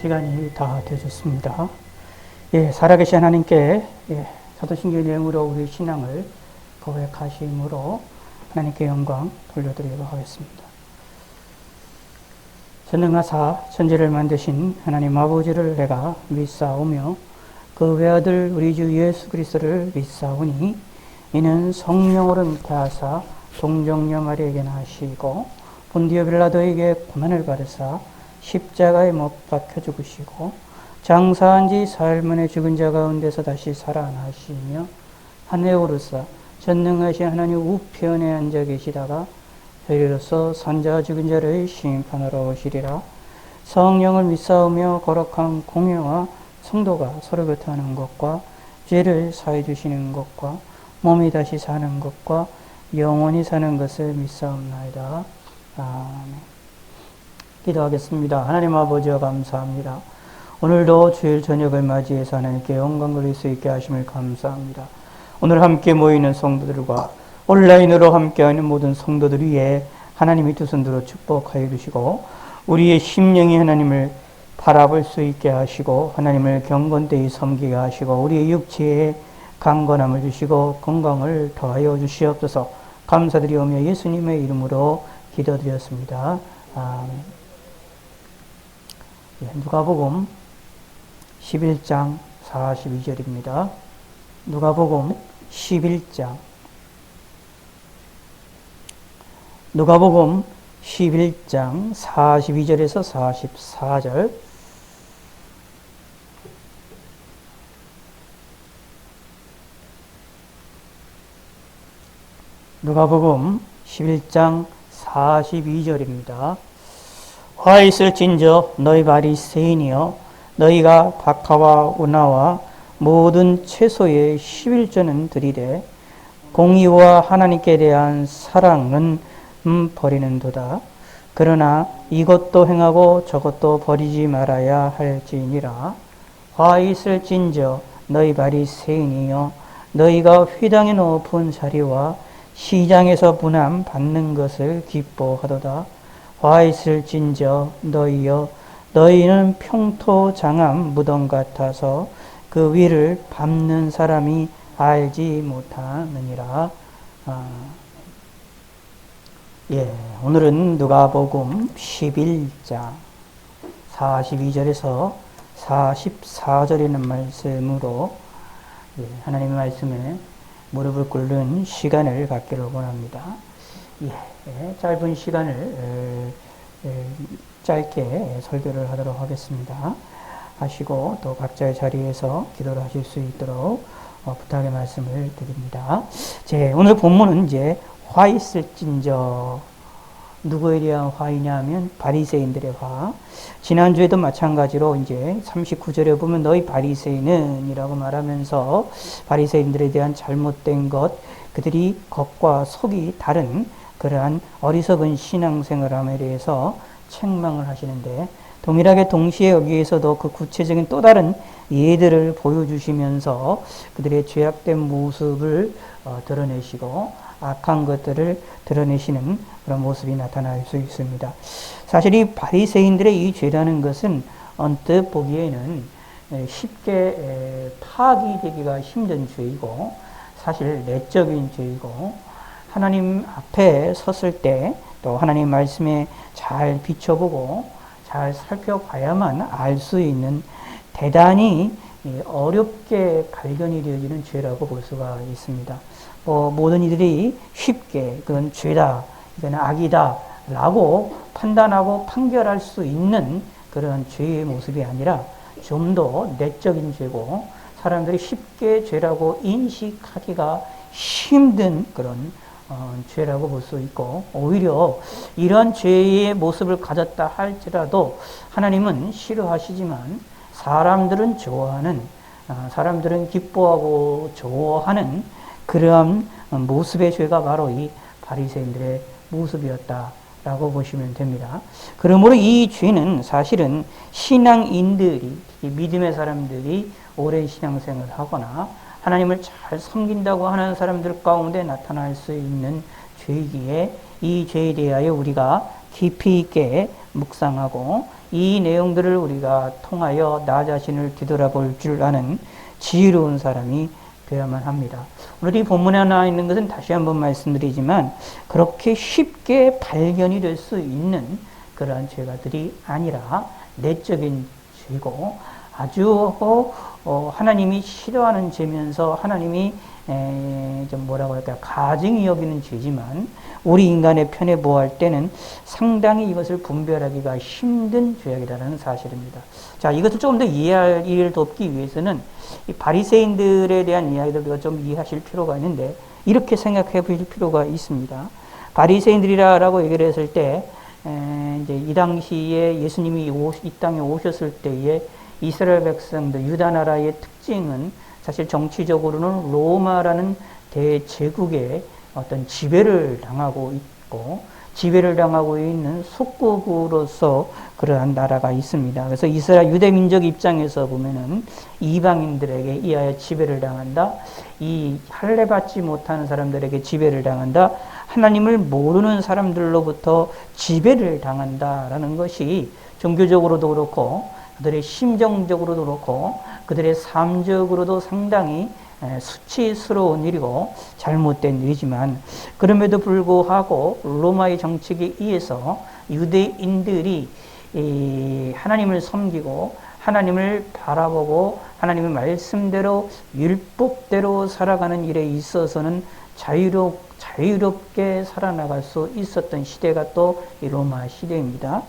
시간이 다 되었습니다. 살아계신 하나님께 사도신경의 내용으로 우리 신앙을 고백하심으로 하나님께 영광 돌려드리도록 하겠습니다. 전능하사 천지를 만드신 하나님 아버지를 내가 믿사오며 그 외아들 우리 주 예수 그리스도를 믿사오니 이는 성령으로 믿게 하사 동정녀 마리에게 나시고 본디오 빌라도에게 고난을 받으사 십자가에 못 박혀 죽으시고 장사한 지 사흘 만에 죽은 자 가운데서 다시 살아나시며 하늘에 오르사 전능하신 하나님 우편에 앉아 계시다가 저희로서 산자와 죽은 자를 심판하러 오시리라. 성령을 믿사오며 거룩한 공회와 성도가 서로 교통하는 것과 죄를 사해 주시는 것과 몸이 다시 사는 것과 영원히 사는 것을 믿사옵나이다. 아멘. 기도하겠습니다. 하나님 아버지와 감사합니다. 오늘도 주일 저녁을 맞이해서 하나님께 영광 돌릴 수 있게 하심을 감사합니다. 오늘 함께 모이는 성도들과 온라인으로 함께하는 모든 성도들 위해 하나님이 두 손으로 축복하여 주시고 우리의 심령이 하나님을 바라볼 수 있게 하시고 하나님을 경건되이 섬기게 하시고 우리의 육체에 강건함을 주시고 건강을 더하여 주시옵소서. 감사드리오며 예수님의 이름으로 기도드렸습니다. 아멘. 누가복음 11장 42절입니다. 누가복음 11장 42절에서 44절 누가복음 11장 42절입니다. 화 있을진저 너희 바리새인이여 너희가 박하와 우나와 모든 채소의 11조는 들이되 공의와 하나님께 대한 사랑은 버리는도다. 그러나 이것도 행하고 저것도 버리지 말아야 할지니라. 화 있을진저 너희 바리새인이여 너희가 회당에 높은 자리와 시장에서 분함 받는 것을 기뻐하도다. 화 있을진저 너희여 너희는 평토장암 무덤 같아서 그 위를 밟는 사람이 알지 못하느니라. 오늘은 누가복음 11장 42절에서 44절에 있는 말씀으로 하나님의 말씀에 무릎을 꿇는 시간을 갖기를 원합니다. 짧은 시간을 짧게 설교를 하도록 하겠습니다. 하시고 또 각자의 자리에서 기도를 하실 수 있도록 부탁의 말씀을 드립니다. 오늘 본문은 화 있을진저 누구에 대한 화이냐 하면 바리새인들의 화. 지난주에도 마찬가지로 39절에 보면 너희 바리새인은 이라고 말하면서 바리새인들에 대한 잘못된 것, 그들이 겉과 속이 다른 그러한 어리석은 신앙생활함에 대해서 책망을 하시는데 동일하게 동시에 여기에서도 그 구체적인 또 다른 예들을 보여주시면서 그들의 죄악된 모습을 드러내시고 악한 것들을 드러내시는 그런 모습이 나타날 수 있습니다. 사실 이 바리새인들의 이 죄라는 것은 언뜻 보기에는 쉽게 파악되기가 힘든 죄이고 사실 내적인 죄이고 하나님 앞에 섰을 때 또 하나님 말씀에 잘 비춰보고 잘 살펴봐야만 알 수 있는 대단히 어렵게 발견이 되어지는 죄라고 볼 수가 있습니다. 모든 이들이 쉽게 그건 죄다, 이건 악이다 라고 판단하고 판결할 수 있는 그런 죄의 모습이 아니라 좀 더 내적인 죄고 사람들이 쉽게 죄라고 인식하기가 힘든 그런 죄라고 볼 수 있고 오히려 이런 죄의 모습을 가졌다 할지라도 하나님은 싫어하시지만 사람들은 좋아하는 사람들은 기뻐하고 좋아하는 그러한 모습의 죄가 바로 이 바리새인들의 모습이었다라고 보시면 됩니다. 그러므로 이 죄는 사실은 신앙인들이 믿음의 사람들이 오랜 신앙생활을 하거나 하나님을 잘 섬긴다고 하는 사람들 가운데 나타날 수 있는 죄이기에 이 죄에 대하여 우리가 깊이 있게 묵상하고 이 내용들을 우리가 통하여 나 자신을 뒤돌아볼 줄 아는 지혜로운 사람이 되어야만 합니다. 오늘 이 본문에 나와 있는 것은 다시 한번 말씀드리지만 그렇게 쉽게 발견이 될 수 있는 그러한 죄가들이 아니라 내적인 죄고 아주 하나님이 싫어하는 죄면서 하나님이 좀 뭐라고 할까요? 가증히 여기는 죄지만 우리 인간의 편에 보호할 때는 상당히 이것을 분별하기가 힘든 죄악이라는 사실입니다. 자, 이것을 조금 더 이해를 돕기 위해서는 이 바리새인들에 대한 이야기를 우리가 좀 이해하실 필요가 있는데 이렇게 생각해 볼 필요가 있습니다. 바리새인들이라고 얘기를 했을 때 이제 이 당시에 예수님이 이 땅에 오셨을 때에 이스라엘 백성들 유다 나라의 특징은 사실 정치적으로는 로마라는 대제국의 어떤 지배를 당하고 있고 지배를 당하고 있는 속국으로서 그러한 나라가 있습니다. 그래서 이스라엘 유대 민족 입장에서 보면은 이방인들에게 이하여 지배를 당한다. 이 할례 받지 못하는 사람들에게 지배를 당한다. 하나님을 모르는 사람들로부터 지배를 당한다라는 것이 종교적으로도 그렇고 그들의 심정적으로도 그렇고 그들의 삶적으로도 상당히 수치스러운 일이고 잘못된 일이지만 그럼에도 불구하고 로마의 정책에 의해서 유대인들이 하나님을 섬기고 하나님을 바라보고 하나님의 말씀대로 율법대로 살아가는 일에 있어서는 자유롭게 살아나갈 수 있었던 시대가 또 이 로마 시대입니다.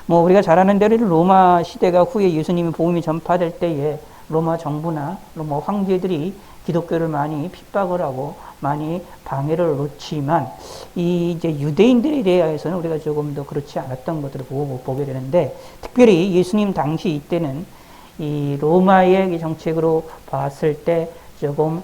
우리가 잘 아는 대로 로마 시대가 후에 예수님의 복음이 전파될 때에 로마 정부나 로마 황제들이 기독교를 많이 핍박을 하고 많이 방해를 놓지만 이제 유대인들에 대해서는 우리가 조금 더 그렇지 않았던 것들을 보게 되는데 특별히 예수님 당시 이때는 이 로마의 정책으로 봤을 때 조금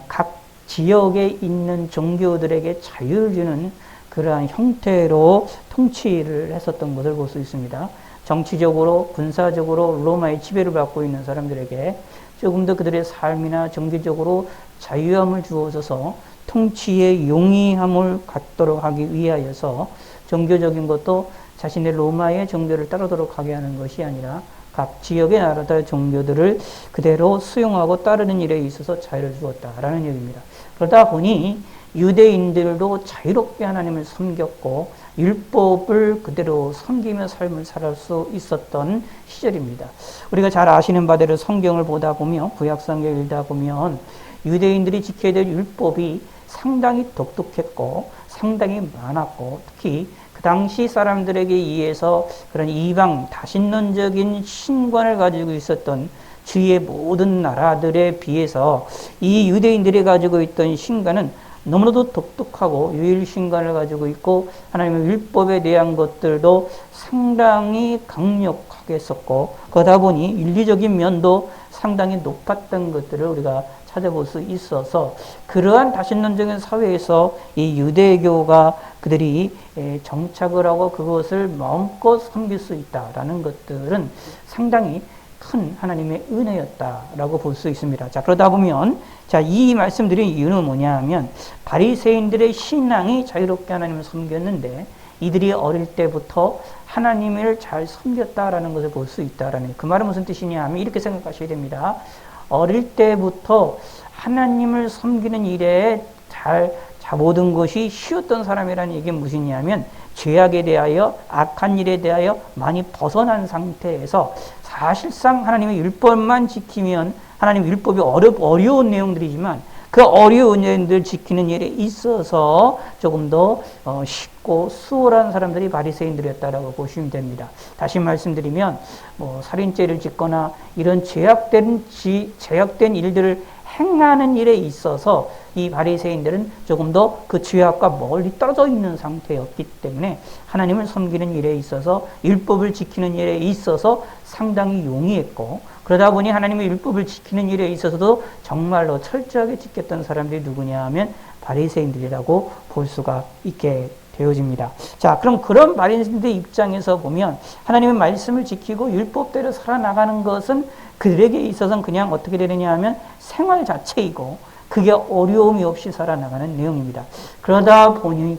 각 지역에 있는 종교들에게 자유를 주는 그러한 형태로 통치를 했었던 것을 볼 수 있습니다. 정치적으로 군사적으로 로마의 지배를 받고 있는 사람들에게 조금 더 그들의 삶이나 정기적으로 자유함을 주어져서 통치의 용이함을 갖도록 하기 위하여서 종교적인 것도 자신의 로마의 종교를 따르도록 하게 하는 것이 아니라 각 지역의 나라의 종교들을 그대로 수용하고 따르는 일에 있어서 자유를 주었다라는 얘기입니다. 그러다 보니 유대인들도 자유롭게 하나님을 섬겼고 율법을 그대로 섬기며 삶을 살아갈 수 있었던 시절입니다. 우리가 잘 아시는 바대로 성경을 보다 보면 구약성경을 읽다 보면 유대인들이 지켜야 될 율법이 상당히 독특했고 상당히 많았고 특히 그 당시 사람들에게 의해서 그런 이방 다신론적인 신관을 가지고 있었던 주위의 모든 나라들에 비해서 이 유대인들이 가지고 있던 신관은 너무나도 독특하고 유일신관을 가지고 있고 하나님의 율법에 대한 것들도 상당히 강력하게 했었고 그러다 보니 윤리적인 면도 상당히 높았던 것들을 우리가 찾아볼 수 있어서 그러한 다신론적인 사회에서 이 유대교가 그들이 정착을 하고 그것을 마음껏 섬길 수 있다라는 것들은 상당히 큰 하나님의 은혜였다라고 볼 수 있습니다. 자, 그러다 보면 이 말씀드린 이유는 뭐냐 하면 바리새인들의 신앙이 자유롭게 하나님을 섬겼는데 이들이 어릴 때부터 하나님을 잘 섬겼다라는 것을 볼 수 있다라는 그 말은 무슨 뜻이냐 하면 이렇게 생각하셔야 됩니다. 어릴 때부터 하나님을 섬기는 일에 모든 것이 쉬웠던 사람이라는 얘기는 무엇이냐면 죄악에 대하여 악한 일에 대하여 많이 벗어난 상태에서 사실상 하나님의 율법만 지키면 하나님 율법이 어려운 내용들이지만 그 어려운 내용들 지키는 일에 있어서 조금 더 쉽고 수월한 사람들이 바리새인들이었다라고 보시면 됩니다. 다시 말씀드리면 살인죄를 짓거나 이런 죄악된 일들을 행하는 일에 있어서 이 바리새인들은 조금 더 그 죄악과 멀리 떨어져 있는 상태였기 때문에 하나님을 섬기는 일에 있어서 율법을 지키는 일에 있어서 상당히 용이했고 그러다 보니 하나님의 율법을 지키는 일에 있어서도 정말로 철저하게 지켰던 사람들이 누구냐 하면 바리새인들이라고 볼 수가 있게 되어집니다. 자, 그럼 그런 바리새인들 입장에서 보면 하나님의 말씀을 지키고 율법대로 살아나가는 것은 그들에게 있어서는 그냥 어떻게 되느냐 하면 생활 자체이고 그게 어려움이 없이 살아나가는 내용입니다. 그러다 보니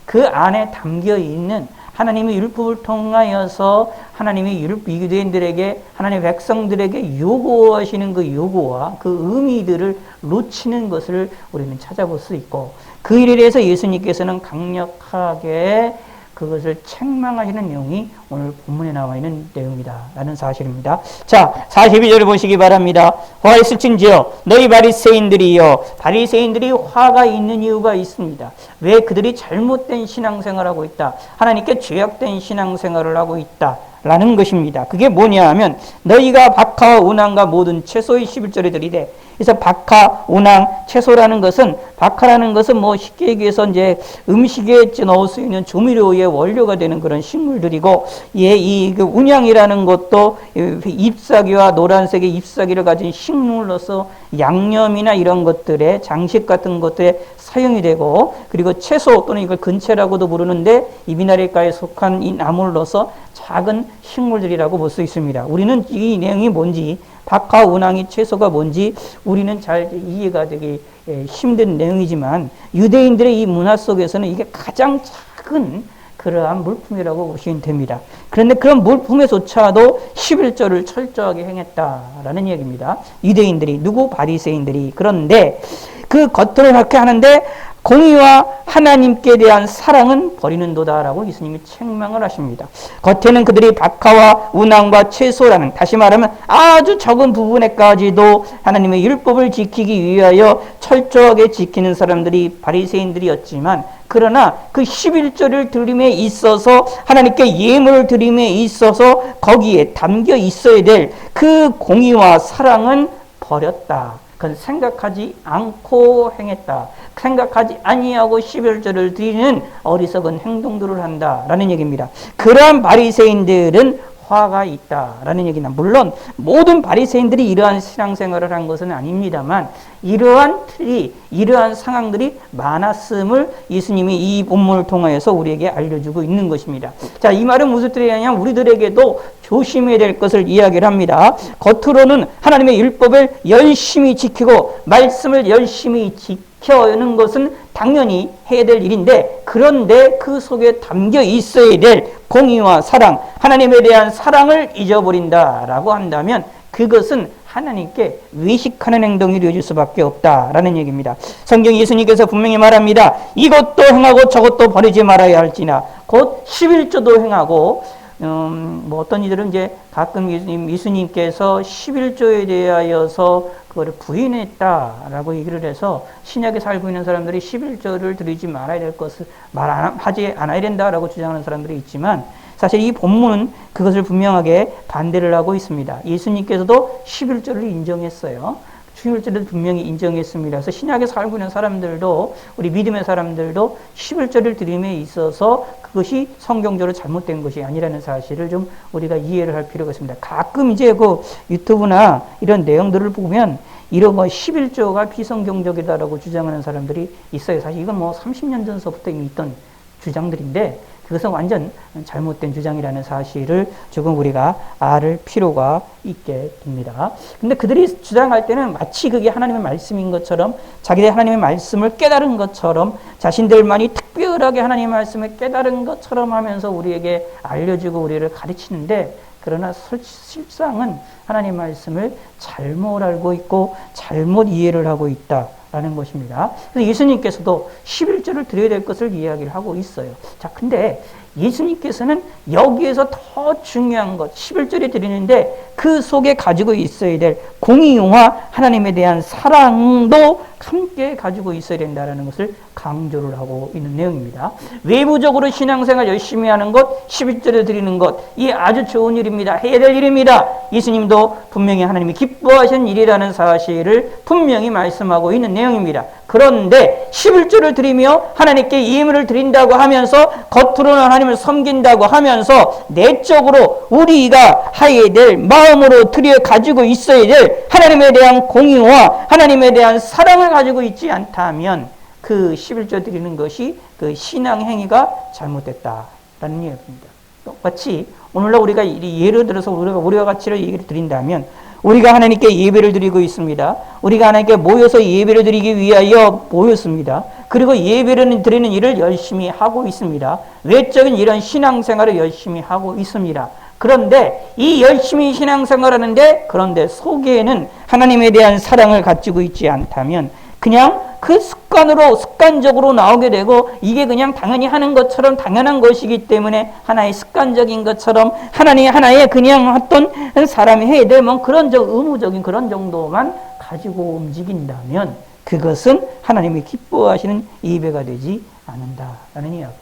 그 안에 담겨 있는 하나님의 율법을 통하여서 하나님의 유대인들에게 하나님의 백성들에게 요구하시는 그 요구와 그 의미들을 놓치는 것을 우리는 찾아볼 수 있고 그 일에 대해서 예수님께서는 강력하게 그것을 책망하시는 내용이 오늘 본문에 나와 있는 내용이다 라는 사실입니다. 자, 42절을 보시기 바랍니다. 화가 있을진지요 너희 바리새인들이요. 바리새인들이 화가 있는 이유가 있습니다. 왜 그들이 잘못된 신앙생활을 하고 있다, 하나님께 죄악된 신앙생활을 하고 있다 라는 것입니다. 그게 뭐냐 하면 너희가 박하와 운항과 모든 채소의 11절에 들이되, 그래서 박하, 운항, 채소라는 것은, 박하라는 것은 뭐 쉽게 얘기해서 이제 음식에 넣을 수 있는 조미료의 원료가 되는 그런 식물들이고, 예, 이 그 운양이라는 것도 잎사귀와 노란색의 잎사귀를 가진 식물로서 양념이나 이런 것들에 장식 같은 것들에 사용이 되고, 그리고 채소 또는 이걸 근채라고도 부르는데 이 미나리과에 속한 이 나물로서 작은 식물들이라고 볼 수 있습니다. 우리는 이 내용이 뭔지, 박하, 운항이 채소가 뭔지 우리는 잘 이해가 되기 힘든 내용이지만 유대인들의 이 문화 속에서는 이게 가장 작은 그러한 물품이라고 보시면 됩니다. 그런데 그런 물품에조차도 11조를 철저하게 행했다라는 얘기입니다. 유대인들이, 누구? 바리새인들이. 그런데 그 겉으로 그렇게 하는데 공의와 하나님께 대한 사랑은 버리는도다라고 예수님이 책망을 하십니다. 겉에는 그들이 박하와 운항과 채소라는, 다시 말하면 아주 적은 부분에까지도 하나님의 율법을 지키기 위하여 철저하게 지키는 사람들이 바리새인들이었지만, 그러나 그 11조를 드림에 있어서 하나님께 예물을 드림에 있어서 거기에 담겨 있어야 될 그 공의와 사랑은 버렸다. 그건 생각하지 않고 행했다. 생각하지 아니하고 11조를 드리는 어리석은 행동들을 한다라는 얘기입니다. 그러한 바리새인들은 화가 있다라는 얘기나, 물론 모든 바리새인들이 이러한 신앙생활을 한 것은 아닙니다만 이러한 틀이, 이러한 상황들이 많았음을 예수님이 이 본문을 통하여서 우리에게 알려주고 있는 것입니다. 자, 이 말은 무슨 뜻이냐면 우리들에게도 조심해야 될 것을 이야기를 합니다. 겉으로는 하나님의 율법을 열심히 지키고 말씀을 열심히 지켜는 것은 당연히 해야 될 일인데, 그런데 그 속에 담겨 있어야 될 공의와 사랑, 하나님에 대한 사랑을 잊어버린다라고 한다면 그것은 하나님께 외식하는 행동이 이루어질 수밖에 없다라는 얘기입니다. 성경 예수님께서 분명히 말합니다. 이것도 행하고 저것도 버리지 말아야 할지나, 곧 11조도 행하고, 뭐 어떤 이들은 이제 가끔 예수님께서 11조에 대하여서 그거를 부인했다라고 얘기를 해서 신약에 살고 있는 사람들이 11조를 드리지 말아야 될 것을 하지 않아야 된다라고 주장하는 사람들이 있지만, 사실 이 본문은 그것을 분명하게 반대를 하고 있습니다. 예수님께서도 11조를 인정했어요. 11조를 분명히 인정했습니다. 그래서 신약에 살고 있는 사람들도, 우리 믿음의 사람들도 11조를 드림에 있어서 그것이 성경적으로 잘못된 것이 아니라는 사실을 좀 우리가 이해를 할 필요가 있습니다. 가끔 이제 그 유튜브나 이런 내용들을 보면 이런 뭐 11조가 비성경적이다라고 주장하는 사람들이 있어요. 사실 이건 뭐 30년 전서부터 이미 있던 주장들인데 그것은 완전 잘못된 주장이라는 사실을 조금 우리가 알 필요가 있게 됩니다. 근데 그들이 주장할 때는 마치 그게 하나님의 말씀인 것처럼, 자기들 하나님의 말씀을 깨달은 것처럼, 자신들만이 특별하게 하나님의 말씀을 깨달은 것처럼 하면서 우리에게 알려주고 우리를 가르치는데, 그러나 실상은 하나님의 말씀을 잘못 알고 있고 잘못 이해를 하고 있다라는 것입니다. 그래서 예수님께서도 11조를 드려야 될 것을 이야기를 하고 있어요. 자, 근데 예수님께서는 여기에서 더 중요한 것, 11조를 드리는데 그 속에 가지고 있어야 될 공의와 하나님에 대한 사랑도 함께 가지고 있어야 된다는 것을 강조를 하고 있는 내용입니다. 외부적으로 신앙생활 열심히 하는 것, 11조를 드리는 것, 이 아주 좋은 일입니다. 해야 될 일입니다. 예수님도 분명히 하나님이 기뻐하신 일이라는 사실을 분명히 말씀하고 있는 내용입니다. 그런데 11조를 드리며 하나님께 예물을 드린다고 하면서, 겉으로는 하나님을 섬긴다고 하면서 내적으로 우리가 해야 될, 마음으로 가지고 있어야 될 하나님에 대한 공의와 하나님에 대한 사랑을 가지고 있지 않다면 그 11조 드리는 것이 그 신앙 행위가 잘못됐다라는 얘기입니다. 똑같이 오늘날 우리가 예를 들어서 우리와 같이 얘기를 드린다면, 우리가 하나님께 예배를 드리고 있습니다. 우리가 하나님께 모여서 예배를 드리기 위하여 모였습니다. 그리고 예배를 드리는 일을 열심히 하고 있습니다. 외적인 이런 신앙생활을 열심히 하고 있습니다. 그런데 이 열심히 신앙생활하는데 그런데 속에는 하나님에 대한 사랑을 가지고 있지 않다면 그냥 그 습관적으로 나오게 되고 이게 그냥 당연히 하는 것처럼 당연한 것이기 때문에 하나의 습관적인 것처럼 하나의 그냥 어떤 사람이 해야 될 뭐 그런 의무적인 그런 정도만 가지고 움직인다면 그것은 하나님이 기뻐하시는 예배가 되지 않는다라는 이야기입니다.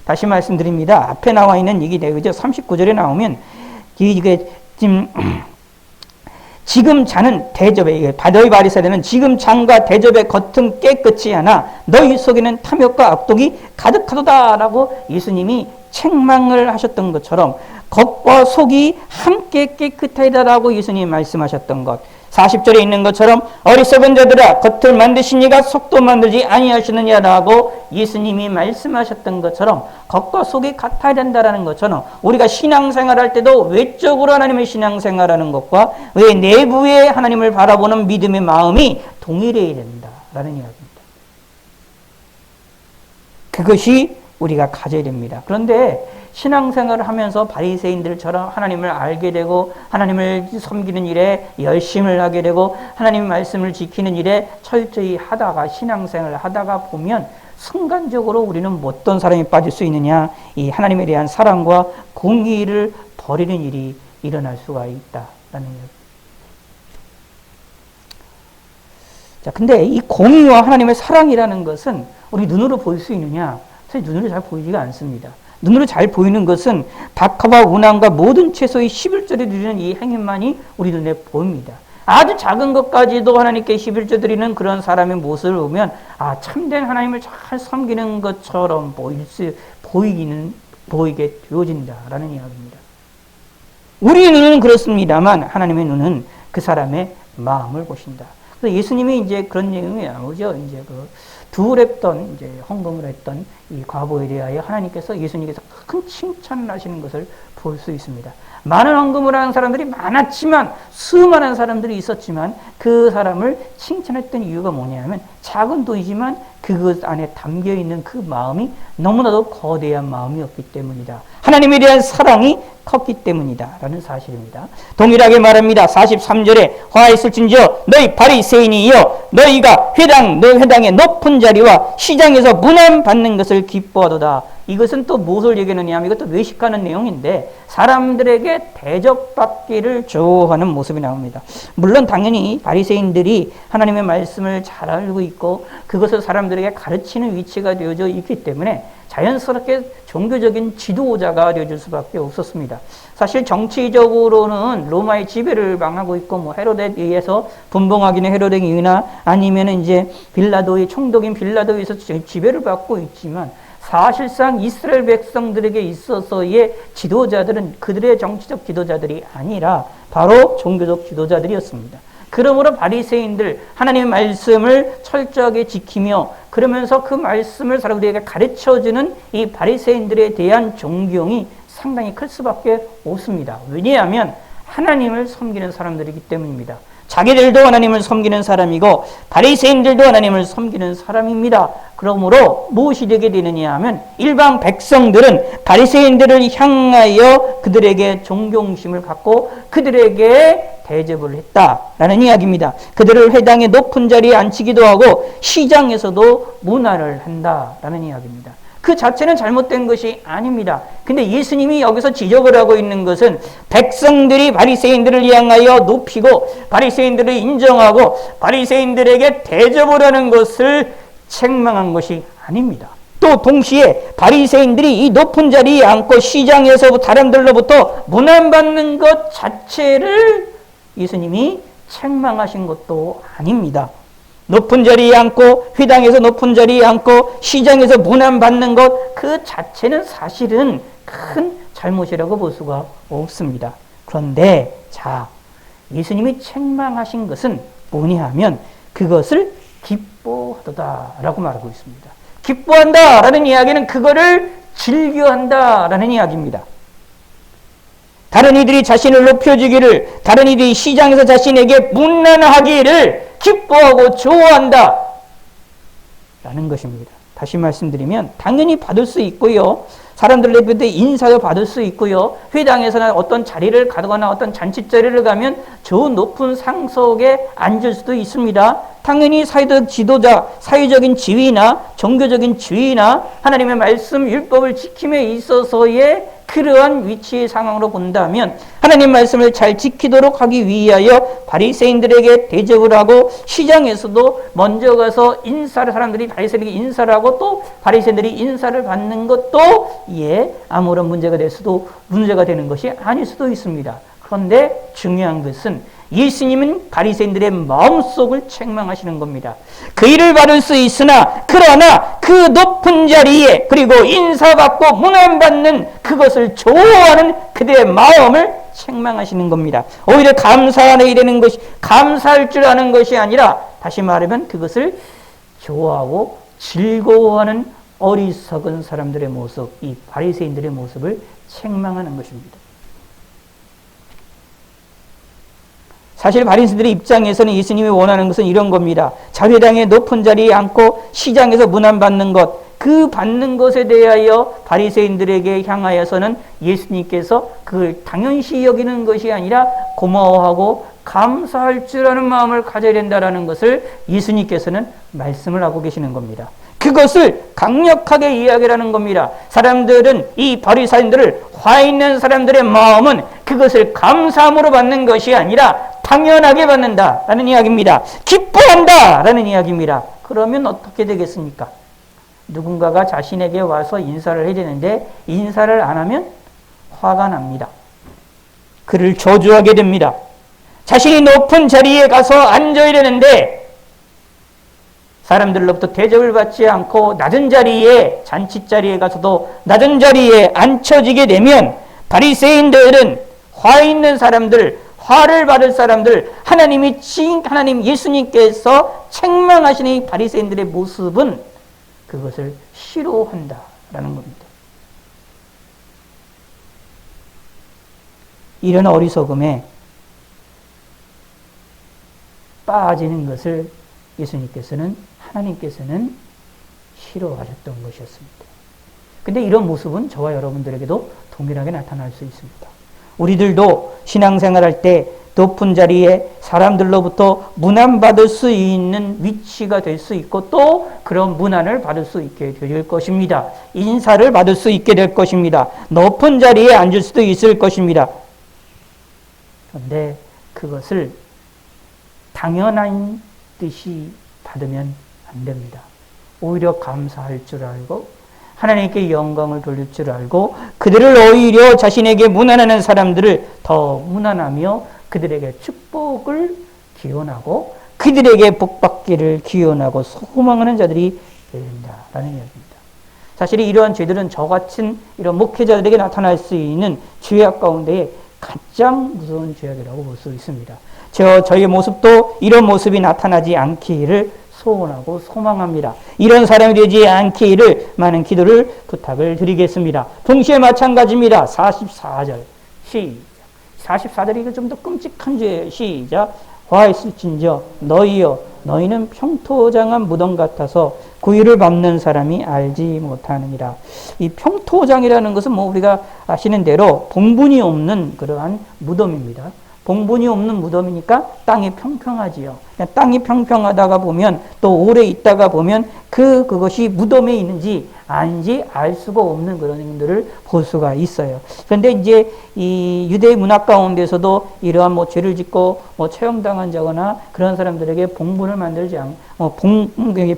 다시 말씀드립니다. 앞에 나와 있는 얘기 되죠. 39절에 나오면 이게 지금 잔은 대접에 너희 바리새인들은 지금 잔과 대접의 겉은 깨끗이 하나 너희 속에는 탐욕과 악독이 가득하도다라고 예수님이 책망을 하셨던 것처럼 겉과 속이 함께 깨끗하다라고 예수님이 말씀하셨던 것. 40절에 있는 것처럼 어리석은 자들아 겉을 만드시니가 속도 만들지 아니하시느냐라고 예수님이 말씀하셨던 것처럼 겉과 속이 같아야 된다라는 것처럼 우리가 신앙생활할 때도 외적으로 하나님의 신앙생활하는 것과 왜 내부에 하나님을 바라보는 믿음의 마음이 동일해야 된다라는 이야기입니다. 그것이 우리가 가져야 됩니다. 그런데 신앙생활을 하면서 바리새인들처럼 하나님을 알게 되고 하나님을 섬기는 일에 열심을 하게 되고 하나님의 말씀을 지키는 일에 철저히 하다가 신앙생활을 하다가 보면 순간적으로 우리는 어떤 사람이 빠질 수 있느냐, 이 하나님에 대한 사랑과 공의를 버리는 일이 일어날 수가 있다라는 얘기입니다. 자, 근데 이 공의와 하나님의 사랑이라는 것은 우리 눈으로 볼 수 있느냐? 사실 눈으로 잘 보이지가 않습니다. 눈으로 잘 보이는 것은 박하와 운항과 모든 채소의 11조를 드리는 이 행위만이 우리 눈에 보입니다. 아주 작은 것까지도 하나님께 11조 드리는 그런 사람의 모습을 보면 참된 하나님을 잘 섬기는 것처럼 보이게 되어진다라는 이야기입니다. 우리의 눈은 그렇습니다만 하나님의 눈은 그 사람의 마음을 보신다. 그래서 예수님이 이제 그런 내용이 나오죠. 이제 두을 했던, 이제 헌금을 했던 이 과부에 대하여 하나님께서 예수님께서 큰 칭찬을 하시는 것을 볼 수 있습니다. 많은 헌금을 하는 사람들이 많았지만, 수많은 사람들이 있었지만, 그 사람을 칭찬했던 이유가 뭐냐면, 작은 돈이지만 그것 안에 담겨 있는 그 마음이 너무나도 거대한 마음이었기 때문이다. 하나님에 대한 사랑이 컸기 때문이다 라는 사실입니다. 동일하게 말합니다. 43절에 화있을진저 너희 바리새인이여 너희가 회당의 높은 자리와 시장에서 문안받는 것을 기뻐하도다. 이것은 또 무엇을 얘기하느냐 하면 이것도 외식하는 내용인데 사람들에게 대접받기를 좋아하는 모습이 나옵니다. 물론 당연히 바리새인들이 하나님의 말씀을 잘 알고 있고 그것을 사람들에게 가르치는 위치가 되어져 있기 때문에 자연스럽게 종교적인 지도자가 되어줄 수밖에 없었습니다. 사실 정치적으로는 로마의 지배를 망하고 있고 헤롯에 의해서 분봉하기는 헤롯에 의나 아니면 이제 빌라도의 총독인 빌라도에 의해서 지배를 받고 있지만 사실상 이스라엘 백성들에게 있어서의 지도자들은 그들의 정치적 지도자들이 아니라 바로 종교적 지도자들이었습니다. 그러므로 바리새인들 하나님의 말씀을 철저하게 지키며 그러면서 그 말씀을 사람들에게 가르쳐주는 이 바리새인들에 대한 존경이 상당히 클 수밖에 없습니다. 왜냐하면 하나님을 섬기는 사람들이기 때문입니다. 자기들도 하나님을 섬기는 사람이고 바리새인들도 하나님을 섬기는 사람입니다. 그러므로 무엇이 되게 되느냐 하면 일반 백성들은 바리새인들을 향하여 그들에게 존경심을 갖고 그들에게 대접을 했다라는 이야기입니다. 그들을 회당의 높은 자리에 앉히기도 하고 시장에서도 문화를 한다라는 이야기입니다. 그 자체는 잘못된 것이 아닙니다. 근데 예수님이 여기서 지적을 하고 있는 것은 백성들이 바리새인들을 향하여 높이고 바리새인들을 인정하고 바리새인들에게 대접을 하는 것을 책망한 것이 아닙니다. 또 동시에 바리새인들이 이 높은 자리에 앉고 시장에서 사람들로부터 문안받는 것 자체를 예수님이 책망하신 것도 아닙니다. 높은 자리에 앉고 회당에서 높은 자리에 앉고 시장에서 문안받는 것 그 자체는 사실은 큰 잘못이라고 볼 수가 없습니다. 그런데 예수님이 책망하신 것은 뭐냐 하면 그것을 기뻐하도다라고 말하고 있습니다. 기뻐한다라는 이야기는 그거를 즐겨한다라는 이야기입니다. 다른 이들이 자신을 높여주기를, 다른 이들이 시장에서 자신에게 문안하기를 기뻐하고 좋아한다 라는 것입니다. 다시 말씀드리면 당연히 받을 수 있고요. 사람들 예배 인사도 받을 수 있고요. 회당에서나 어떤 자리를 가거나 어떤 잔치 자리를 가면 저 높은 상석에 앉을 수도 있습니다. 당연히 사회적 지도자, 사회적인 지위나 종교적인 지위나 하나님의 말씀, 율법을 지킴에 있어서의 그러한 위치의 상황으로 본다면 하나님 말씀을 잘 지키도록 하기 위하여 바리새인들에게 대접을 하고 시장에서도 먼저 가서 인사를 사람들이 바리새인에게 인사를 하고 또 바리새인들이 인사를 받는 것도 아무런 문제가 되는 것이 아닐 수도 있습니다. 그런데 중요한 것은 예수님은 바리새인들의 마음속을 책망하시는 겁니다. 그 일을 받을 수 있으나 그러나 그 높은 자리에 그리고 인사받고 문안받는 그것을 좋아하는 그들의 마음을 책망하시는 겁니다. 오히려 감사하는 것이 감사할 줄 아는 것이 아니라 다시 말하면 그것을 좋아하고 즐거워하는 어리석은 사람들의 모습, 이 바리새인들의 모습을 책망하는 것입니다. 사실 바리새인들의 입장에서는 예수님이 원하는 것은 이런 겁니다. 자회당의 높은 자리에 앉고 시장에서 문안받는 것, 그 받는 것에 대하여 바리새인들에게 향하여서는 예수님께서 그걸 당연시 여기는 것이 아니라 고마워하고 감사할 줄 아는 마음을 가져야 된다는 것을 예수님께서는 말씀을 하고 계시는 겁니다. 그것을 강력하게 이야기를 하는 겁니다. 사람들은 이 바리새인들을 화 있는 사람들의 마음은 그것을 감사함으로 받는 것이 아니라 당연하게 받는다라는 이야기입니다. 기뻐한다라는 이야기입니다. 그러면 어떻게 되겠습니까? 누군가가 자신에게 와서 인사를 해야 되는데 인사를 안 하면 화가 납니다. 그를 저주하게 됩니다. 자신이 높은 자리에 가서 앉아야 되는데 사람들로부터 대접을 받지 않고 낮은 자리에 잔치 자리에 가서도 낮은 자리에 앉혀지게 되면 바리새인들은 화 있는 사람들, 화를 받을 사람들, 하나님 예수님께서 책망하시는 이 바리새인들의 모습은 그것을 싫어한다라는 겁니다. 이런 어리석음에 빠지는 것을 하나님께서는 싫어하셨던 것이었습니다. 근데 이런 모습은 저와 여러분들에게도 동일하게 나타날 수 있습니다. 우리들도 신앙생활할 때 높은 자리에 사람들로부터 문안받을 수 있는 위치가 될 수 있고 또 그런 문안을 받을 수 있게 될 것입니다. 인사를 받을 수 있게 될 것입니다. 높은 자리에 앉을 수도 있을 것입니다. 그런데 그것을 당연한 듯이 받으면 안 됩니다. 오히려 감사할 줄 알고 하나님께 영광을 돌릴 줄 알고 그들을 오히려 자신에게 문안하는 사람들을 더 문안하며 그들에게 축복을 기원하고 그들에게 복받기를 기원하고 소망하는 자들이 된다라는 이야기입니다. 사실 이러한 죄들은 저같은 이런 목회자들에게 나타날 수 있는 죄악 가운데 가장 무서운 죄악이라고 볼 수 있습니다. 저희의 모습도 이런 모습이 나타나지 않기를 소원하고 소망합니다. 이런 사람이 되지 않기를 많은 기도를 부탁을 드리겠습니다. 동시에 마찬가지입니다. 44절 시작. 44절이 이거 좀 더 끔찍한 죄예요. 시작. 화했을진저 너희여 너희는 평토장한 무덤 같아서 구유를 밟는 사람이 알지 못하느니라. 이 평토장이라는 것은 우리가 아시는 대로 봉분이 없는 그러한 무덤입니다. 봉분이 없는 무덤이니까 땅이 평평하지요. 땅이 평평하다가 보면 또 오래 있다가 보면 그것이 무덤에 있는지 아닌지 알 수가 없는 그런 행동들을 볼 수가 있어요. 그런데 이제 이 유대의 문학 가운데서도 이러한 죄를 짓고 처형당한 자거나 그런 사람들에게 봉분을 만들지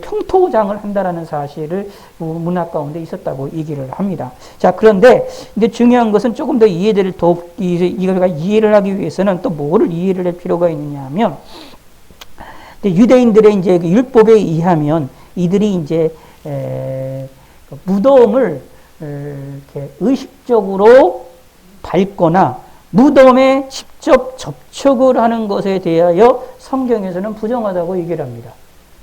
평토장을 한다라는 사실을 문학 가운데 있었다고 얘기를 합니다. 자, 그런데 이제 중요한 것은 조금 더 이해를 하기 위해서는 또 뭐를 이해를 할 필요가 있느냐 하면 유대인들의 이제 율법에 의하면 이들이 이제 무덤을 이렇게 의식적으로 밟거나 무덤에 직접 접촉을 하는 것에 대하여 성경에서는 부정하다고 얘기를 합니다.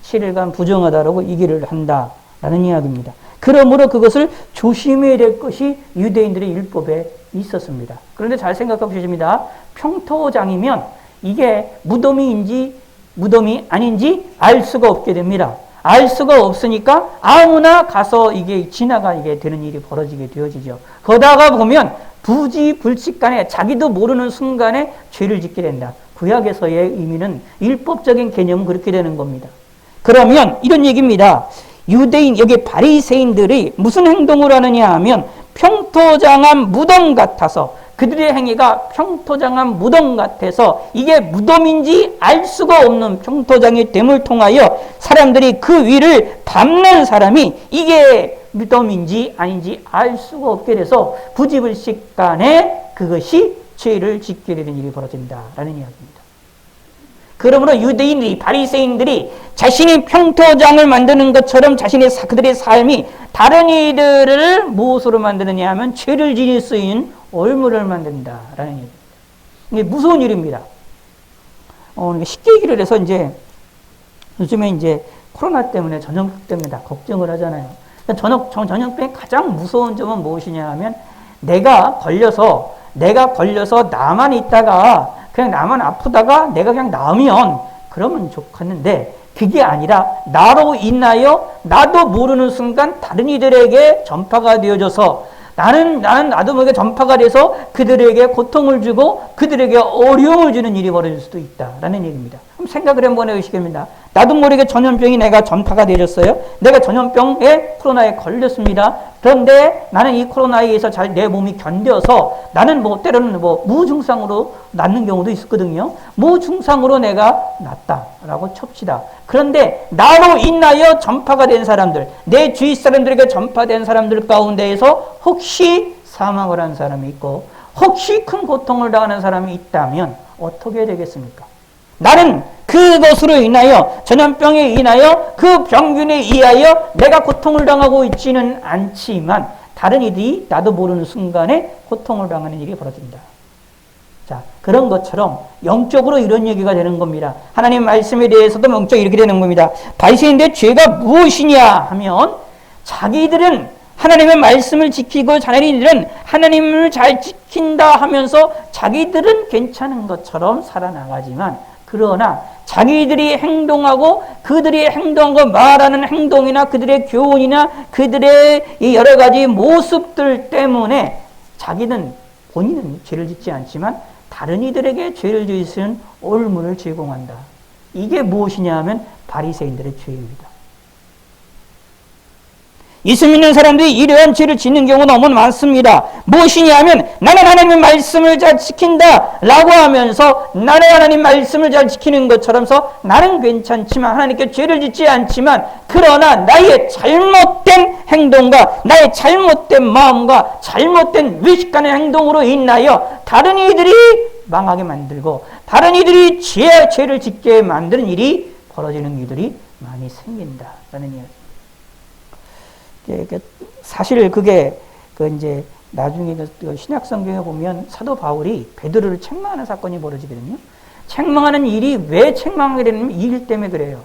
7일간 부정하다라고 얘기를 한다라는 이야기입니다. 그러므로 그것을 조심해야 될 것이 유대인들의 율법에 있었습니다. 그런데 잘 생각해 보십니다. 평토장이면 이게 무덤이 아닌지 알 수가 없게 됩니다. 알 수가 없으니까 아무나 가서 이게 지나가게 되는 일이 벌어지게 되어지죠. 그러다가 보면 부지불식간에 자기도 모르는 순간에 죄를 짓게 된다. 구약에서의 의미는 율법적인 개념은 그렇게 되는 겁니다. 그러면 이런 얘기입니다. 유대인, 여기 바리새인들이 무슨 행동을 하느냐 하면 평토장한 무덤 같아서, 그들의 행위가 평토장한 무덤 같아서 이게 무덤인지 알 수가 없는 평토장이 됨을 통하여 사람들이 그 위를 밟는 사람이 이게 무덤인지 아닌지 알 수가 없게 돼서 부지불식간에 그것이 죄를 짓게 되는 일이 벌어진다라는 이야기입니다. 그러므로 유대인들이, 바리새인들이 자신이 평토장을 만드는 것처럼 그들의 삶이 다른 이들을 무엇으로 만드느냐 하면 죄를 지을 수 있는 올무를 만든다라는 얘기입니다. 이게 무서운 일입니다. 쉽게 얘기를 해서 요즘에 코로나 때문에 전염병 때문에 다 걱정을 하잖아요. 전염병의 가장 무서운 점은 무엇이냐 하면 내가 걸려서 나만 있다가 그냥 나만 아프다가 내가 그냥 나으면 그러면 좋겠는데, 그게 아니라 나로 인하여 나도 모르는 순간 다른 이들에게 전파가 되어져서 나도 모르게 전파가 돼서 그들에게 고통을 주고 그들에게 어려움을 주는 일이 벌어질 수도 있다라는 얘기입니다. 그럼 생각을 한번 해보시겠습니다. 나도 모르게 전염병이 내가 전파가 되어졌어요. 내가 전염병에 코로나에 걸렸습니다. 그런데 나는 이 코로나에 의해서 잘 내 몸이 견뎌서 나는 때로는 무증상으로 낫는 경우도 있었거든요. 무증상으로 내가 낫다라고 칩시다. 그런데 나로 인하여 전파가 된 사람들, 내 주위 사람들에게 전파된 사람들 가운데에서 혹시 사망을 한 사람이 있고 혹시 큰 고통을 당하는 사람이 있다면 어떻게 되겠습니까? 나는 그것으로 인하여, 전염병에 인하여, 그 병균에 의하여 내가 고통을 당하고 있지는 않지만 다른 이들이 나도 모르는 순간에 고통을 당하는 일이 벌어진다. 자, 그런 것처럼 영적으로 이런 얘기가 되는 겁니다. 하나님 말씀에 대해서도 영적으로 이렇게 되는 겁니다. 바리새인들의 죄가 무엇이냐 하면, 자기들은 하나님의 말씀을 지키고 자기들은 하나님을 잘 지킨다 하면서 자기들은 괜찮은 것처럼 살아나가지만, 그러나 자기들이 행동하고 그들이 행동한 거 말하는 행동이나 그들의 교훈이나 그들의 이 여러 가지 모습들 때문에 본인은 죄를 짓지 않지만 다른 이들에게 죄를 지을 수 있는 올무를 제공한다. 이게 무엇이냐 하면 바리새인들의 죄입니다. 예수 믿는 사람들이 이러한 죄를 짓는 경우가 너무 많습니다. 무엇이냐 하면 나는 하나님의 말씀을 잘 지킨다 라고 하면서 나는 하나님 말씀을 잘 지키는 것처럼서 나는 괜찮지만 하나님께 죄를 짓지 않지만, 그러나 나의 잘못된 행동과 나의 잘못된 마음과 잘못된 무의식간의 행동으로 인하여 다른 이들이 망하게 만들고 다른 이들이 죄를 짓게 만드는 일이 벌어지는 일들이 많이 생긴다라는 이야기. 사실 그게 나중에 신약 성경에 보면 사도 바울이 베드로를 책망하는 사건이 벌어지거든요. 책망하는 일이 왜 책망하게 되냐면 이 일 때문에 그래요.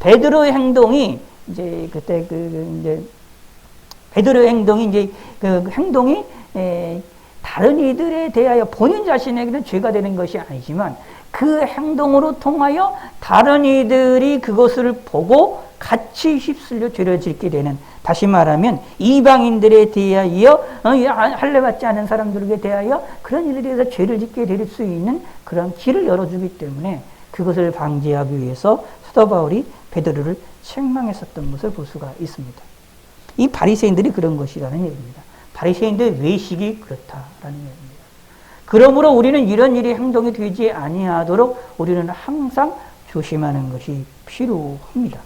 베드로의 행동이 베드로의 행동이 다른 이들에 대하여 본인 자신에게는 죄가 되는 것이 아니지만 그 행동으로 통하여 다른 이들이 그것을 보고 같이 휩쓸려 죄를 짓게 되는, 다시 말하면 이방인들에 대하여 할례받지 않은 사람들에게 대하여 그런 일에 대해서 죄를 짓게 될 수 있는 그런 길을 열어주기 때문에 그것을 방지하기 위해서 사도 바울이 베드로를 책망했었던 것을 볼 수가 있습니다. 이 바리새인들이 그런 것이라는 얘기입니다. 바리새인들의 외식이 그렇다라는 얘기입니다. 그러므로 우리는 이런 일이 행동이 되지 아니하도록 우리는 항상 조심하는 것이 필요합니다.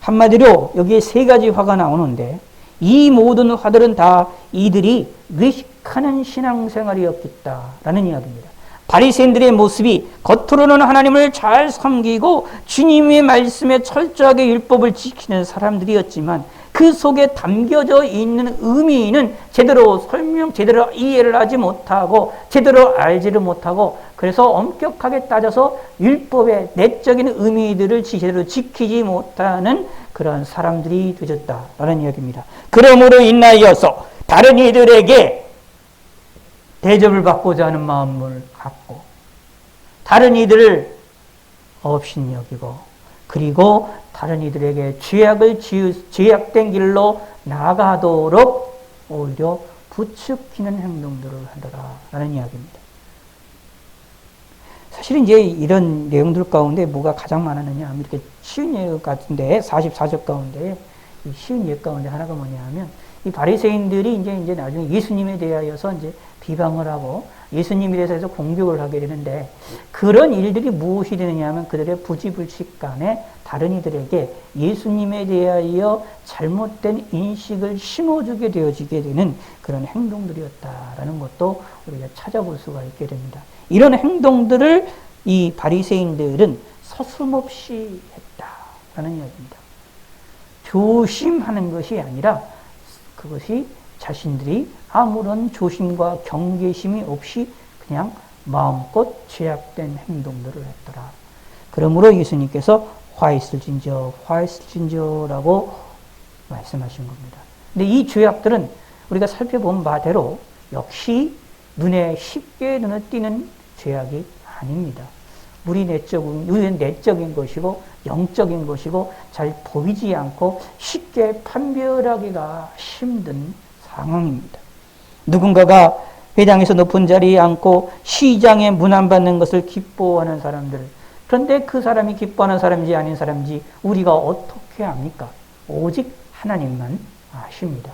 한마디로 여기에 세 가지 화가 나오는데, 이 모든 화들은 다 이들이 외식하는 신앙생활이었겠다라는 이야기입니다. 바리새인들의 모습이 겉으로는 하나님을 잘 섬기고 주님의 말씀에 철저하게 율법을 지키는 사람들이었지만 그 속에 담겨져 있는 의미는 제대로 이해를 하지 못하고 제대로 알지를 못하고, 그래서 엄격하게 따져서 율법의 내적인 의미들을 제대로 지키지 못하는 그런 사람들이 되었다라는 이야기입니다. 그러므로 인하여서 다른 이들에게 대접을 받고자 하는 마음을 갖고 다른 이들을 업신여기고 그리고 다른 이들에게 죄악된 길로 나가도록 오히려 부추기는 행동들을 하더라 라는 이야기입니다. 사실 이제 이런 내용들 가운데 뭐가 가장 많았느냐 하면 이렇게 쉬운 예것 같은데 44절 가운데 이 쉬운 예 가운데 하나가 뭐냐 하면 이 바리새인들이 이제 나중에 예수님에 대하여서 이제 비방을 하고 예수님에 대해서 공격을 하게 되는데 그런 일들이 무엇이 되느냐 하면 그들의 부지불식 간에 다른 이들에게 예수님에 대하여 잘못된 인식을 심어주게 되어지게 되는 그런 행동들이었다라는 것도 우리가 찾아볼 수가 있게 됩니다. 이런 행동들을 이 바리새인들은 서슴없이 했다라는 이야기입니다. 조심하는 것이 아니라 그것이 자신들이 아무런 조심과 경계심이 없이 그냥 마음껏 죄악된 행동들을 했더라. 그러므로 예수님께서 화 있을진저라고 말씀하신 겁니다. 근데 이 죄악들은 우리가 살펴본 바대로 역시 눈에 띄는 죄악이 아닙니다. 우리 내적인 것이고 영적인 것이고 잘 보이지 않고 쉽게 판별하기가 힘든 상황입니다. 누군가가 회당에서 높은 자리에 앉고 시장에 문안받는 것을 기뻐하는 사람들, 그런데 그 사람이 기뻐하는 사람인지 아닌 사람인지 우리가 어떻게 압니까? 오직 하나님만 아십니다.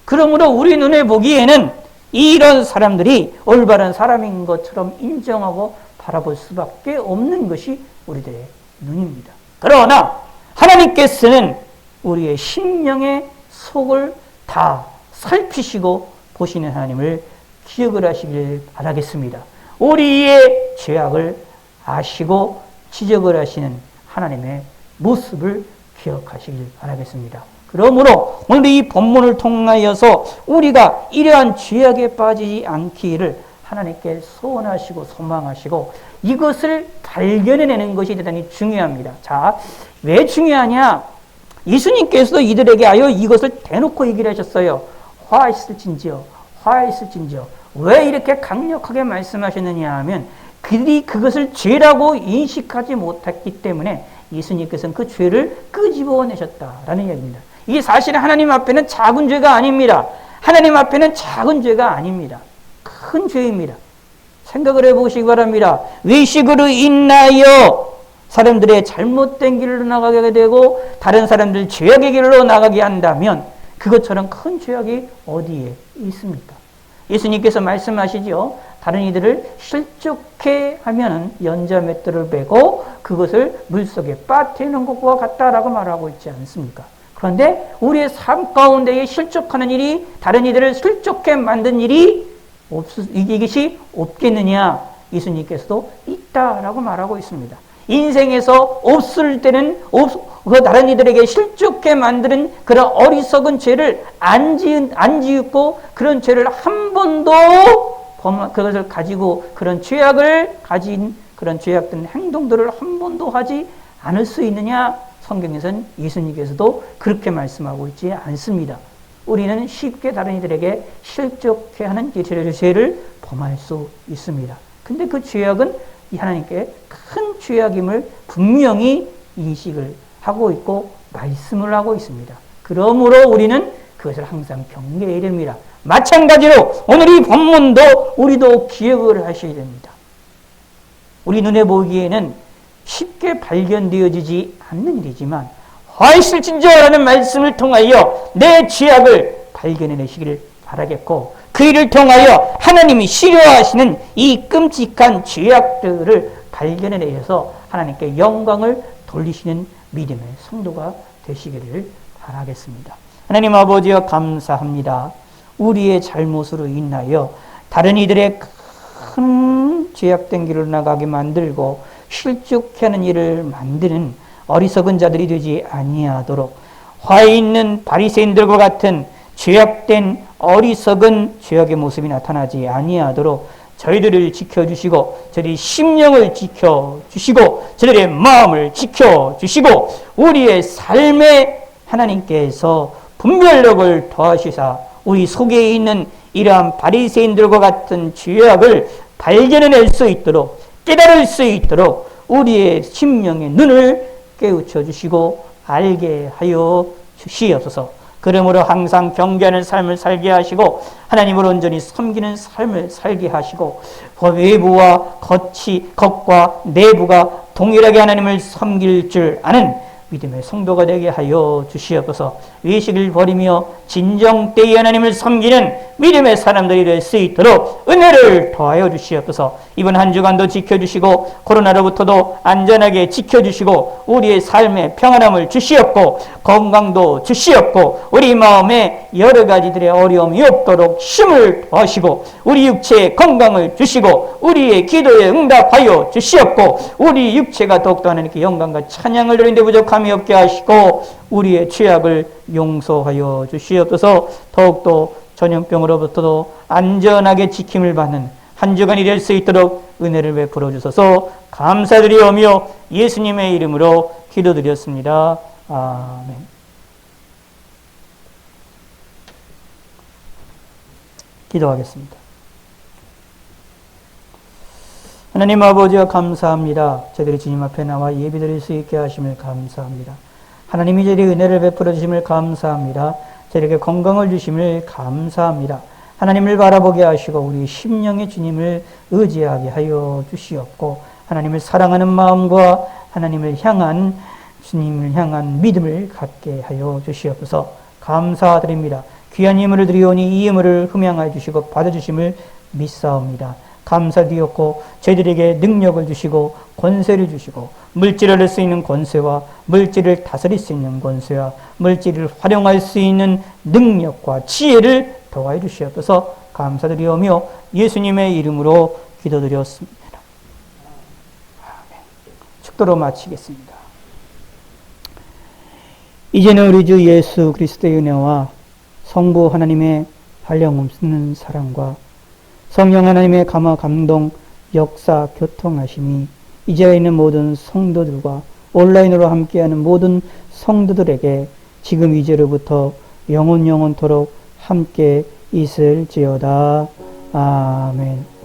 그러므로 우리 눈에 보기에는 이런 사람들이 올바른 사람인 것처럼 인정하고 바라볼 수밖에 없는 것이 우리들의 눈입니다. 그러나 하나님께서는 우리의 심령의 속을 다 살피시고 보시는 하나님을 기억을 하시길 바라겠습니다. 우리의 죄악을 아시고 지적을 하시는 하나님의 모습을 기억하시길 바라겠습니다. 그러므로 오늘 이 본문을 통하여서 우리가 이러한 죄악에 빠지지 않기를 하나님께 소원하시고 소망하시고 이것을 발견해내는 것이 대단히 중요합니다. 자, 왜 중요하냐? 예수님께서도 이들에게 이것을 대놓고 얘기를 하셨어요. 화 있을진지요. 왜 이렇게 강력하게 말씀하셨느냐 하면 그들이 그것을 죄라고 인식하지 못했기 때문에 예수님께서는 그 죄를 끄집어내셨다라는 이야기입니다. 이게 사실은 하나님 앞에는 작은 죄가 아닙니다. 하나님 앞에는 작은 죄가 아닙니다. 큰 죄입니다. 생각을 해보시기 바랍니다. 외식으로 인하여 사람들의 잘못된 길로 나가게 되고 다른 사람들 죄악의 길로 나가게 한다면 그것처럼 큰 죄악이 어디에 있습니까? 예수님께서 말씀하시죠. 다른 이들을 실족해 하면 연자맷돌을 베고 그것을 물속에 빠뜨리는 것과 같다라고 말하고 있지 않습니까? 그런데 우리의 삶 가운데에 실족하는 일이 다른 이들을 실족해 만든 일이 이것이 없겠느냐? 예수님께서도 있다라고 말하고 있습니다. 인생에서 없을 때는 그 다른 이들에게 실족해 만드는 그런 어리석은 죄를 안 지었고 그런 죄를 한 번도 그것을 가지고 그런 죄악을 가진 그런 죄악된 행동들을 한 번도 하지 않을 수 있느냐? 성경에서는 예수님께서도 그렇게 말씀하고 있지 않습니다. 우리는 쉽게 다른 이들에게 실족해 하는 죄를 범할 수 있습니다. 근데 그 죄악은 하나님께 큰 죄악임을 분명히 인식을 하고 있고 말씀을 하고 있습니다. 그러므로 우리는 그것을 항상 경계해야 됩니다. 마찬가지로 오늘 이 본문도 우리도 기억을 하셔야 됩니다. 우리 눈에 보기에는 쉽게 발견되어지지 않는 일이지만 화 있을진저라는 말씀을 통하여 내 죄악을 발견해내시기를 바라겠고 그 일을 통하여 하나님이 싫어하시는 이 끔찍한 죄악들을 발견해내셔서 하나님께 영광을 돌리시는 믿음의 성도가 되시기를 바라겠습니다. 하나님 아버지여 감사합니다. 우리의 잘못으로 인하여 다른 이들의 큰 죄악된 길을 나가게 만들고 실족하는 일을 만드는 어리석은 자들이 되지 아니하도록 화 있는 바리새인들과 같은 죄악된 어리석은 죄악의 모습이 나타나지 아니하도록 저희들을 지켜주시고 저희의 심령을 지켜주시고 저희의 마음을 지켜주시고 우리의 삶에 하나님께서 분별력을 더하시사 우리 속에 있는 이러한 바리새인들과 같은 죄악을 발견해낼 수 있도록 깨달을 수 있도록 우리의 심령의 눈을 깨우쳐 주시고 알게 하여 주시옵소서. 그러므로 항상 경계하는 삶을 살게 하시고 하나님을 온전히 섬기는 삶을 살게 하시고 외부와 겉과 내부가 동일하게 하나님을 섬길 줄 아는 믿음의 성도가 되게 하여 주시옵소서. 외식을 버리며 진정 때에 하나님을 섬기는 믿음의 사람들이 될 수 있도록 은혜를 더하여 주시옵소서. 이번 한 주간도 지켜주시고 코로나로부터도 안전하게 지켜주시고 우리의 삶에 평안함을 주시옵고 건강도 주시옵고 우리 마음에 여러 가지들의 어려움이 없도록 힘을 더하시고 우리 육체에 건강을 주시고 우리의 기도에 응답하여 주시옵고 우리 육체가 더욱더 하나님께 영광과 찬양을 드리는데 부족함이 없게 하시고 우리의 죄악을 용서하여 주시옵소서. 더욱더 전염병으로부터도 안전하게 지킴을 받는 한 주간이 될 수 있도록 은혜를 베풀어 주소서. 감사드리오며 예수님의 이름으로 기도드렸습니다. 아멘. 기도하겠습니다. 하나님 아버지와 감사합니다. 저희들이 주님 앞에 나와 예배드릴 수 있게 하심을 감사합니다. 하나님이 저희에게 은혜를 베풀어 주심을 감사합니다. 저희에게 건강을 주심을 감사합니다. 하나님을 바라보게 하시고 우리 심령의 주님을 의지하게 하여 주시옵고 하나님을 사랑하는 마음과 하나님을 향한 주님을 향한 믿음을 갖게 하여 주시옵소서. 감사드립니다. 귀한 예물을 드리오니 이 예물을 흠양하여 주시고 받아주심을 믿사옵니다. 감사드리옵고 저희들에게 능력을 주시고 권세를 주시고 물질을 할 수 있는 권세와 물질을 다스릴 수 있는 권세와 물질을 활용할 수 있는 능력과 지혜를 더하여 주시옵소서. 감사드리오며 예수님의 이름으로 기도드렸습니다. 아멘. 축도로 마치겠습니다. 이제는 우리 주 예수 그리스도의 은혜와 성부 하나님의 한량없는 사랑과 성령 하나님의 감화 감동 역사 교통하심이 이제와 있는 모든 성도들과 온라인으로 함께하는 모든 성도들에게 지금 이제로부터 영원토록 함께 있을지어다. 아멘.